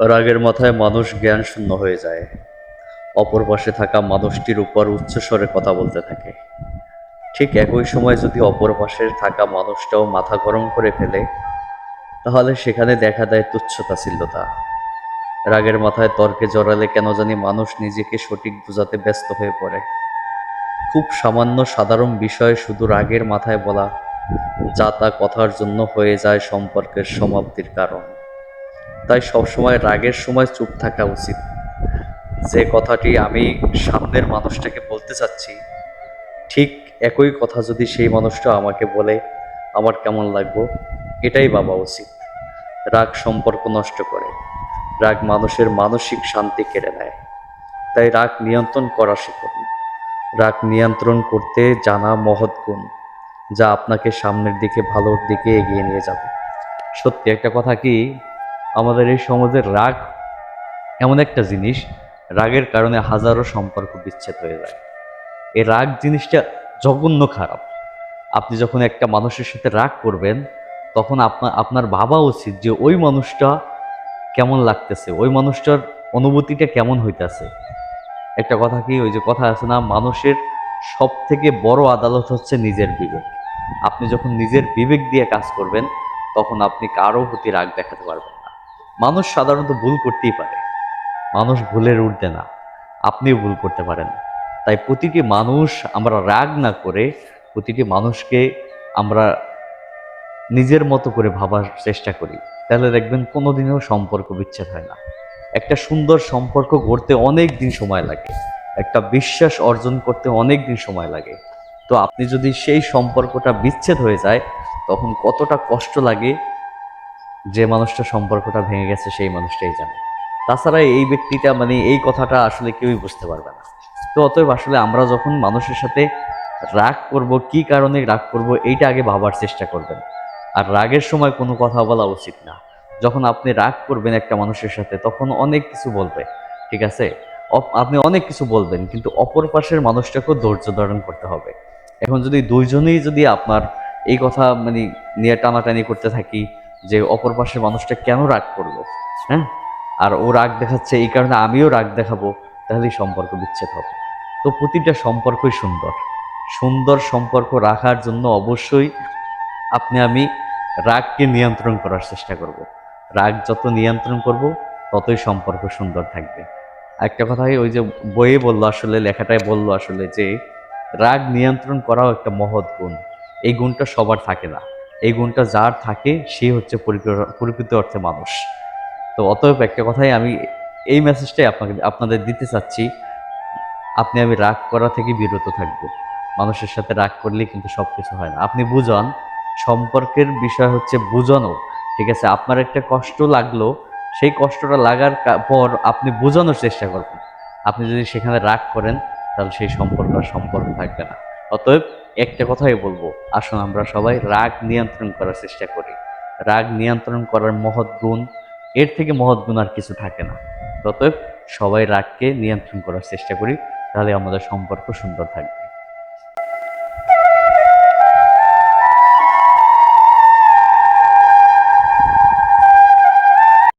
রাগের মাথায় মানুষ জ্ঞান শূন্য হয়ে যায়। অপর পাশে থাকা মানুষটির উপর উচ্চস্বরে কথা বলতে থাকে। ঠিক একই সময় যদি অপর পাশে থাকা মানুষটাও মাথা গরম করে ফেলে, তাহলে সেখানে দেখা দেয় তুচ্ছ-তাচ্ছিল্যতা। রাগের মাথায় তর্কে জড়ালে কেন জানি মানুষ নিজেকে সঠিক বোঝাতে ব্যস্ত হয়ে পড়ে। খুব সামান্য সাধারণ বিষয় শুধু রাগের মাথায় বলা যা তা কথার জন্য হয়ে যায় সম্পর্কের সমাপ্তির কারণ। তাই সবসময় রাগের সময় চুপ থাকা উচিত। যে কথাটি আমি সামনের মানুষটাকে বলতে চাচ্ছি, ঠিক একই কথা যদি সেই মানুষটা আমাকে বলে আমার কেমন লাগবো, এটাই ভাবা উচিত। রাগ সম্পর্ক নষ্ট করে। রাগ মানুষের মানসিক শান্তি কেড়ে নেয়। তাই রাগ নিয়ন্ত্রণ করা শিখুন। রাগ নিয়ন্ত্রণ করতে জানা মহৎ গুণ, যা আপনাকে সামনের দিকে ভালোর দিকে এগিয়ে নিয়ে যাবে। সত্যি একটা কথা কি, আমাদের এই সমাজের রাগ এমন একটা জিনিস, রাগের কারণে হাজারো সম্পর্ক বিচ্ছেদ হয়ে যায়। এই রাগ জিনিসটা জঘন্য খারাপ। আপনি যখন একটা মানুষের সাথে রাগ করবেন, তখন আপনার ভাবা উচিত যে ওই মানুষটা কেমন লাগতেছে, ওই মানুষটার অনুভূতিটা কেমন হইতাছে। একটা কথা কি, ওই যে কথা আছে না, মানুষের সব থেকে বড় আদালত হচ্ছে নিজের বিবেক। আপনি যখন নিজের বিবেক দিয়ে কাজ করবেন, তখন আপনি কারো প্রতি রাগ দেখাতে পারবেন না। মানুষ সাধারণত ভুল করতেই পারে, মানুষ ভুলের ঊর্ধ্বে না। আপনিও ভুল করতে পারেন। তাই প্রতিটি মানুষ, আমরা রাগ না করে প্রতিটি মানুষকে আমরা নিজের মতো করে ভাবার চেষ্টা করি, তাহলে দেখবেন কোনোদিনও সম্পর্ক বিচ্ছেদ হয় না। একটা সুন্দর সম্পর্ক গড়তে অনেক দিন সময় লাগে, একটা বিশ্বাস অর্জন করতে অনেক দিন সময় লাগে। তো আপনি যদি সেই সম্পর্কটা বিচ্ছেদ হয়ে যায়, তখন কতটা কষ্ট লাগে, যে মানুষটা সম্পর্কটা ভেঙে গেছে সেই মানুষটাই জানে। তাছাড়া এই ব্যক্তিটা, মানে এই কথাটা আসলে কেউই বুঝতে পারবে না। তো অতএব আসলে আমরা যখন মানুষের সাথে রাগ করব, কি কারণে রাগ করব, এইটা আগে ভাবার চেষ্টা করবেন। আর রাগের সময় কোনো কথা বলা উচিত না। যখন আপনি রাগ করবেন একটা মানুষের সাথে, তখন অনেক কিছু বলবে, ঠিক আছে? আপনি অনেক কিছু বলবেন, কিন্তু অপর পাশের মানুষটাকেও ধৈর্য ধারণ করতে হবে। এখন যদি দুইজনেই যদি আপনার এই কথা মানে নিয়ে টানাটানি করতে থাকি, যে অপর পাশের মানুষটা কেন রাগ করলো, হ্যাঁ, আর ও রাগ দেখাচ্ছে এই কারণে আমিও রাগ দেখাবো, তাহলেই সম্পর্ক বিচ্ছেদ হবে। তো প্রতিটা সম্পর্কই সুন্দর। সুন্দর সম্পর্ক রাখার জন্য অবশ্যই আমি রাগকে নিয়ন্ত্রণ করার চেষ্টা করব। রাগ যত নিয়ন্ত্রণ করব, ততই সম্পর্ক সুন্দর থাকবে। একটা কথাই ওই যে বইয়ে বললো, আসলে লেখাটাই বললো আসলে, যে রাগ নিয়ন্ত্রণ করাও একটা মহৎ গুণ। এই গুণটা সবার থাকে না। এই গুণটা যার থাকে, সে হচ্ছে প্রকৃত অর্থে মানুষ। তো অতএব একটা কথাই আমি, এই মেসেজটাই আপনাদের দিতে চাচ্ছি, আমি রাগ করা থেকে বিরত থাকব। মানুষের সাথে রাগ করলেই কিন্তু সবকিছু হয় না। আপনি বুঝান, সম্পর্কের বিষয় হচ্ছে বুঝানো। ঠিক আছে? আপনার একটা কষ্ট লাগলো, সেই কষ্টটা লাগার পর আপনি বোঝানোর চেষ্টা করবেন। আপনি যদি সেখানে রাগ করেন, তাহলে সেই সম্পর্ক আর সম্পর্ক থাকবে না। অতএব একটা কথাই বলবো, আসুন আমরা সবাই রাগ নিয়ন্ত্রণ করার চেষ্টা করি। রাগ নিয়ন্ত্রণ করার মহৎ গুণ, এর থেকে মহৎ গুণ আর কিছু থাকে না। অতএব সবাই রাগকে নিয়ন্ত্রণ করার চেষ্টা করি, তাহলে আমাদের সম্পর্ক সুন্দর থাকবে।